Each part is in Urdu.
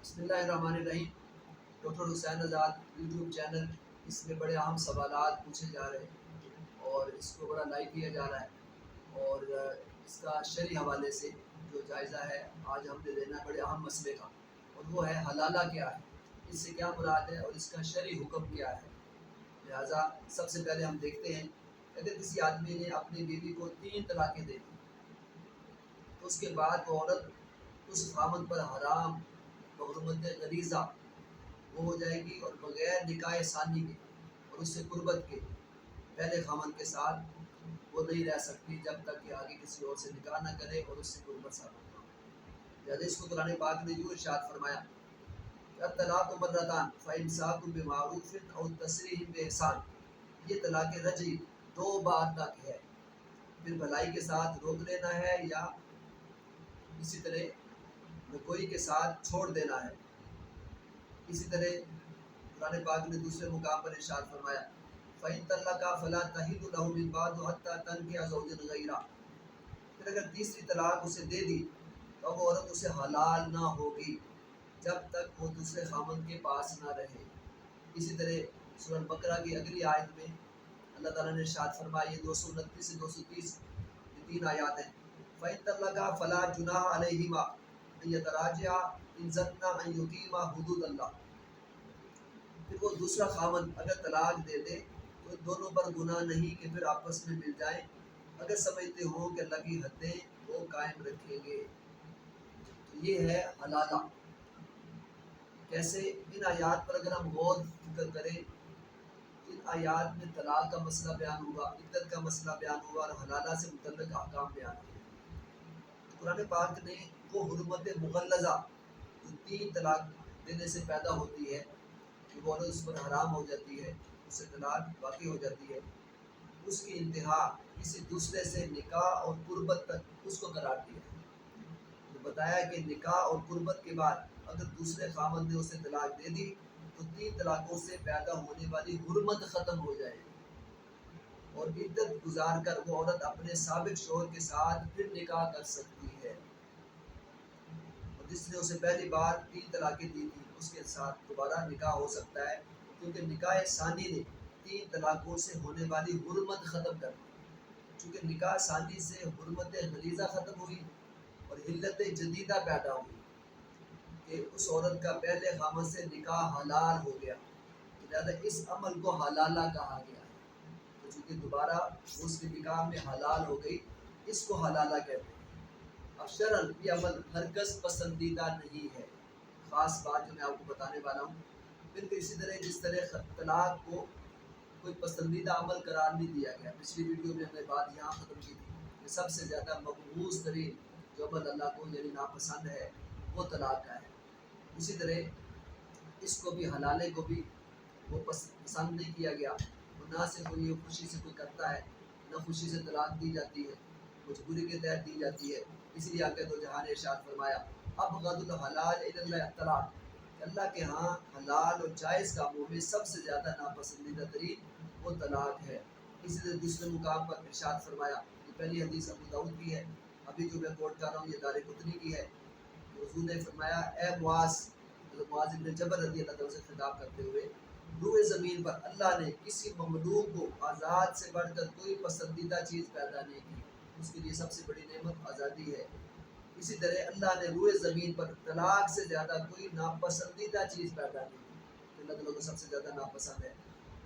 بسم اللہ الرحمن الرحیم۔ ڈاکٹر حسین آزاد یوٹیوب چینل، اس میں بڑے اہم سوالات پوچھے جا رہے ہیں اور اس کو بڑا لائک کیا جا رہا ہے، اور اس کا شرعی حوالے سے جو جائزہ ہے آج ہم نے لینا ہے بڑے اہم مسئلے کا، اور وہ ہے حلالہ کیا ہے، اس سے کیا مراد ہے اور اس کا شرعی حکم کیا ہے۔ لہٰذا سب سے پہلے ہم دیکھتے ہیں کہ اگر کسی آدمی نے اپنی بیوی کو 3 طلاقیں دے دی تو اس کے بعد وہ عورت اس خامد پر حرام بحرمت غریزہ وہ ہو جائے گی، اور بغیر نکاح ثانی کے اور اس سے قربت کے پہلے خامد کے ساتھ وہ نہیں رہ سکتی جب تک کہ آگے کسی اور سے نکاح نہ کرے اور اس سے قربت ثابت ہو۔ لہٰذا اس کو قرآن پاک نے یوں ارشاد فرمایا کہ الطلاق مرتان فامساک بمعروف او تسریح باحسان، یہ طلاق رجعی 2 بار تک ہے، پھر بھلائی کے ساتھ روک لینا ہے یا اسی طرح کوئی کے ساتھ چھوڑ دینا ہے۔ اسی طرح قرآن پاک نے دوسرے مقام پر ارشاد فرمایا فَإِن طَلَّقَا فَلَا تَحِلُّ لَهُ مِن بَعْدُ حَتَّىٰ تَنكِحَ زَوْجًا غَيْرَهُ، پھر اگر تیسری طلاق اسے دے دی تو وہ عورت اسے حلال نہ ہوگی جب تک وہ دوسرے خامند کے پاس نہ رہے۔ اسی طرح سورہ البقرہ کی اگلی آیت میں اللہ تعالیٰ نے ارشاد فرمایا، یہ 229 سے 230 یہ 3 آیات ہیں۔ فَإِن طَلَّقَا فَلَا جُنَاحَ عَلَيْهِمَا أَن يَتَرَاجَعَا إِن ظَنَّا أَن يُقِيمَا حُدُودَ اللَّهِ، پھر وہ دوسرا خامند اگر طلاق دے دے تو ان دونوں پر گناہ نہیں کہ پھر آپس میں مل جائیں اگر سمجھتے ہوں کہ اللہ کی حدیں وہ قائم رکھیں گے۔ تو یہ ہے حلالہ۔ کیسے؟ ان آیات پر اگر ہم غور فکر کریں، ان آیات میں طلاق کا مسئلہ بیان ہوا، عدت کا مسئلہ بیان ہوا اور حلالہ سے متعلق احکام بیان ہوئے۔ قرآن پاک نے وہ حرمت مغلظہ جو 3 طلاق دینے سے پیدا ہوتی ہے کہ وہ عورت اس پر حرام ہو جاتی ہے، اس سے طلاق واقع ہو جاتی ہے، اس کی انتہا کسی دوسرے سے نکاح اور قربت تک اس کو قرار دیا ہے۔ تو بتایا کہ نکاح اور قربت کے بعد اگر دوسرے خامند نے اسے طلاق دے دی تو 3 طلاقوں سے پیدا ہونے والی حرمت ختم ہو جائے گی، اور عدت گزار کر وہ عورت اپنے سابق شوہر کے ساتھ پھر نکاح کر سکتی ہے، اور جس نے اسے پہلی بار 3 طلاقیں دی تھی اس کے ساتھ دوبارہ نکاح ہو سکتا ہے، کیونکہ نکاح ثانی نے 3 طلاقوں سے ہونے والی حرمت ختم کر دی۔ چونکہ نکاح ثانی سے حرمت غلیظہ ختم ہوئی اور علت جدیدہ پیدا ہوئی کہ اس عورت کا پہلے خامد سے نکاح حلال ہو گیا، لہٰذا اس عمل کو حلالہ کہا گیا ہے۔ تو چونکہ دوبارہ اس کے نکاح میں حلال ہو گئی، اس کو حلالہ کہتے ہیں۔ اب شرعاً یہ عمل ہرگز پسندیدہ نہیں ہے، خاص بات جو میں آپ کو بتانے والا ہوں۔ بالکل اسی طرح جس طرح طلاق کو کوئی پسندیدہ عمل قرار نہیں دیا گیا، پچھلی ویڈیو میں ہم نے بات یہاں ختم کی تھی کہ سب سے زیادہ مقبوض ترین جو عمل اللہ کو یعنی ناپسند ہے وہ طلاق کا ہے۔ اسی طرح اس کو بھی حلالے کو بھی وہ پسند نہیں کیا گیا، اور نہ سے کوئی یہ خوشی سے کوئی کرتا ہے، نہ خوشی سے طلاق دی جاتی ہے، مجبوری کے تحت دی جاتی ہے۔ اس لیے آقا دو جہاں نے ارشاد فرمایا ابغض الحلال الی اللہ الطلاق، کہ اللہ کے ہاں حلال اور جائز کاموں میں سب سے زیادہ ناپسندیدہ ترین وہ طلاق ہے۔ اسی طرح دوسرے مقام پر ارشاد فرمایا، یہ پہلی حدیث ابو داؤد کی ہے، ابھی جو میں کوٹ کر رہا ہوں یہ دارقطنی کی ہے، کہ حضور نے فرمایا اے معاذ، حضرت معاذ بن جبل رضی اللہ تعالیٰ سے خطاب کرتے ہوئے، روئے زمین پر اللہ نے کسی مملوک کو آزاد سے بڑھ کر کوئی پسندیدہ چیز پیدا نہیں کی، اس کے لیے سب سے بڑی نعمت آزادی ہے۔ اسی طرح اللہ نے روئے زمین پر طلاق سے زیادہ کوئی ناپسندیدہ چیز پیدا نہیں کی، اللہ تعالیٰ کو سب سے زیادہ ناپسند ہے۔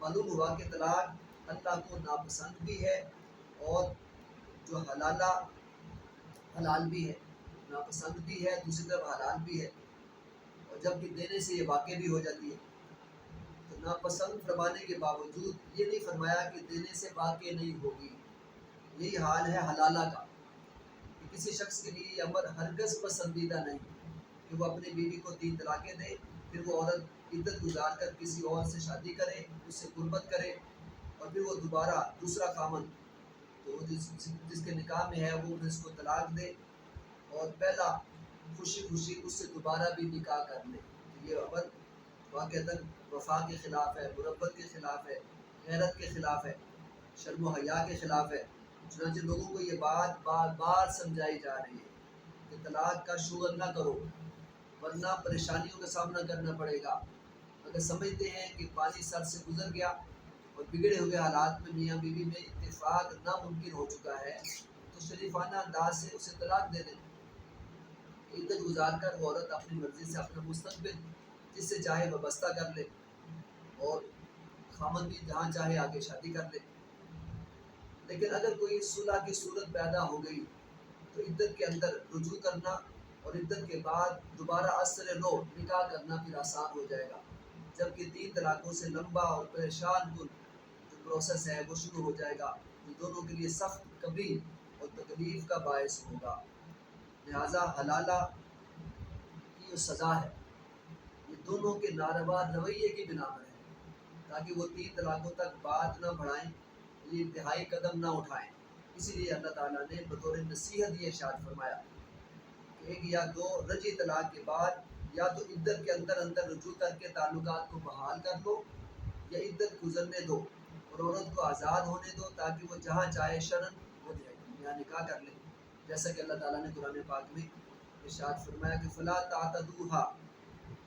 معلوم ہوا کہ طلاق اللہ کو ناپسند بھی ہے، اور جو حلالہ حلال بھی ہے، ناپسند بھی ہے، دوسری طرف حلال بھی ہے، اور جب کہ دینے سے یہ واقع بھی ہو جاتی ہے۔ تو ناپسند فرمانے کے باوجود یہ نہیں فرمایا کہ دینے سے واقع نہیں ہوگی۔ یہی حال ہے حلالہ کا، کہ کسی شخص کے لیے یہ امر ہرگز پسندیدہ نہیں کہ وہ اپنی بیوی کو 3 طلاقیں دے، پھر وہ عورت عدت گزار کر کسی اور سے شادی کرے، اس سے قربت کرے، اور پھر وہ دوبارہ دوسرا خامند تو جس کے نکاح میں ہے وہ اس کو طلاق دے اور پہلا خوشی خوشی اس سے دوبارہ بھی نکاح کر لے۔ تو یہ امر واقعتاً وفا کے خلاف ہے، مربت کے خلاف ہے، غیرت کے خلاف ہے، شرم و حیا کے خلاف ہے۔ چنانچہ لوگوں کو یہ بات بار بار سمجھائی جا رہی ہے کہ طلاق کا شغل نہ کرو، ورنہ پریشانیوں کا سامنا کرنا پڑے گا۔ اگر سمجھتے ہیں کہ پانی سر سے گزر گیا اور بگڑے ہوئے حالات میں میاں بیوی میں اتفاق ناممکن ہو چکا ہے تو شریفانہ انداز سے اسے طلاق دے دیں۔ عدت گزار کر وہ عورت اپنی مرضی سے اپنا مستقبل جس سے چاہے وابستہ کر لے اور خامد بھی جہاں چاہے آگے شادی کر لے۔ لیکن اگر کوئی صلح کی صورت پیدا ہو گئی تو عدت کے اندر رجوع کرنا اور عدت کے بعد دوبارہ اثر نو نکاح کرنا پھر آسان ہو جائے گا، جبکہ 3 طلاقوں سے لمبا اور پریشان کن جو پروسیس ہے وہ شروع ہو جائے گا، جو دونوں کے لیے سخت کبھی اور تکلیف کا باعث ہوگا۔ لہٰذا حلالہ کی جو سزا ہے یہ دونوں کے ناروا رویے کی بنا پر ہے، تاکہ وہ 3 طلاقوں تک بات نہ بڑھائیں، یہ انتہائی قدم نہ اٹھائیں۔ اسی لیے اللہ تعالیٰ نے بطور نصیحت یہ ارشاد فرمایا کہ 1 یا 2 رجعی طلاق کے بعد یا تو عدت کے اندر اندر رجوع کر کے تعلقات کو بحال کر دو یا عدت گزرنے دو اور عورت کو آزاد ہونے دو تاکہ وہ جہاں چاہے شرعاً ہو جائے یا نکاح کر لے، جیسا کہ اللہ تعالیٰ نے قرآن پاک میں ارشاد فرمایا کہ فلا تعتدوها،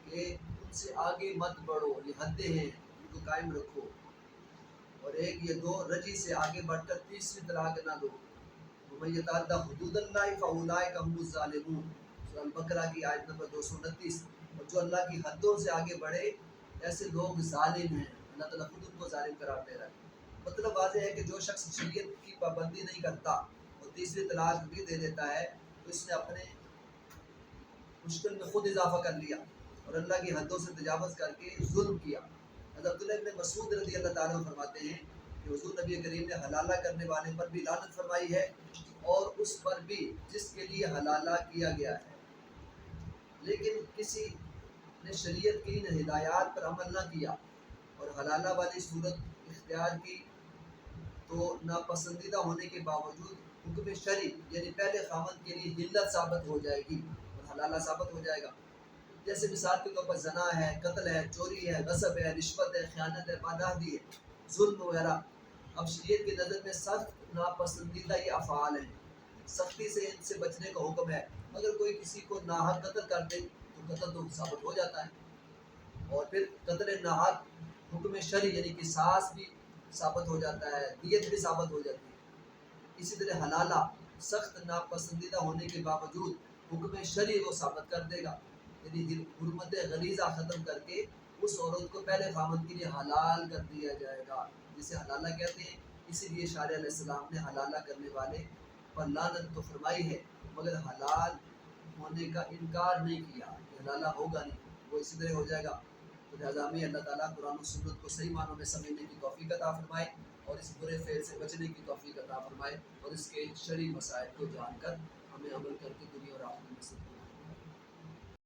کہ ان سے آگے مت بڑھو، یہ حدیں ہیں ان کو قائم رکھو۔ اور 1 یا 2 رجی سے آگے بڑھ کر تیسری طلاق نہ دو۔ وَمَن يَتَعَدَّ حُدُودَ اللَّهِ فَأُولَٰئِكَ هُمُ الظَّالِمُونَ، سورہ البقرہ کی آیت نمبر 229۔ اور جو اللہ کی حدوں سے آگے بڑھے ایسے لوگ ظالم ہیں، اللہ تعالیٰ خود ان کو ظالم قرار دے رہا ہے۔ مطلب واضح ہے کہ جو شخص شریعت کی پابندی نہیں کرتا اور تیسری طلاق بھی دے دیتا ہے تو اس نے اپنے مشکل میں خود اضافہ کر لیا اور اللہ کی حدوں سے تجاوز کر کے ظلم کیا۔ حضرت عبداللہ ابن مسعود رضی اللہ تعالیٰ عنہ فرماتے ہیں کہ حضور نبی کریم نے حلالہ کرنے والے پر بھی لعنت فرمائی ہے اور اس پر بھی جس کے لیے حلالہ کیا گیا ہے۔ لیکن کسی نے شریعت کی ان ہدایات پر عمل نہ کیا اور حلالہ والی صورت اختیار کی تو ناپسندیدہ ہونے کے باوجود حکم شرعی یعنی پہلے خامد کے لیے حلت ثابت ہو جائے گی اور حلالہ ثابت ہو جائے گا۔ جیسے مثال کے طور پر زنا ہے، قتل ہے، چوری ہے، غصب ہے، رشوت ہے، خیانت ہے، ماداحتی ہے، ظلم وغیرہ۔ اب شریعت کی نظر میں سخت ناپسندیدہ یہ افعال ہیں، سختی سے ان سے بچنے کا حکم ہے۔ اگر کوئی کسی کو ناحق قتل کر دے تو قتل تو ثابت ہو جاتا ہے اور پھر قتل ناحق حکم شرعی یعنی قصاص بھی ثابت ہو جاتا ہے، دیت بھی ثابت ہو جاتی ہے۔ اسی طرح حلالہ سخت ناپسندیدہ ہونے کے باوجود حکم شرعی وہ ثابت کر دے گا، یعنی حرمت غلیظہ ختم کر کے اس عورت کو پہلے خامد کے لیے حلال کر دیا جائے گا، جسے حلالہ کہتے ہیں۔ اسی لیے شارع علیہ السلام نے حلالہ کرنے والے پر لعنت تو فرمائی ہے مگر حلال ہونے کا انکار نہیں کیا کہ حلالہ ہوگا نہیں، وہ اسی طرح ہو جائے گا۔ تو لہٰذا ہمیں اللہ تعالیٰ قرآن و سنت کو صحیح معنوں میں سمجھنے کی توفیق عطا فرمائے اور اس برے فعل سے بچنے کی توفیق عطا فرمائے اور اس کے شرعی مسائل کو جان کر ہمیں عمل کر کے دنیا اور آخرت میں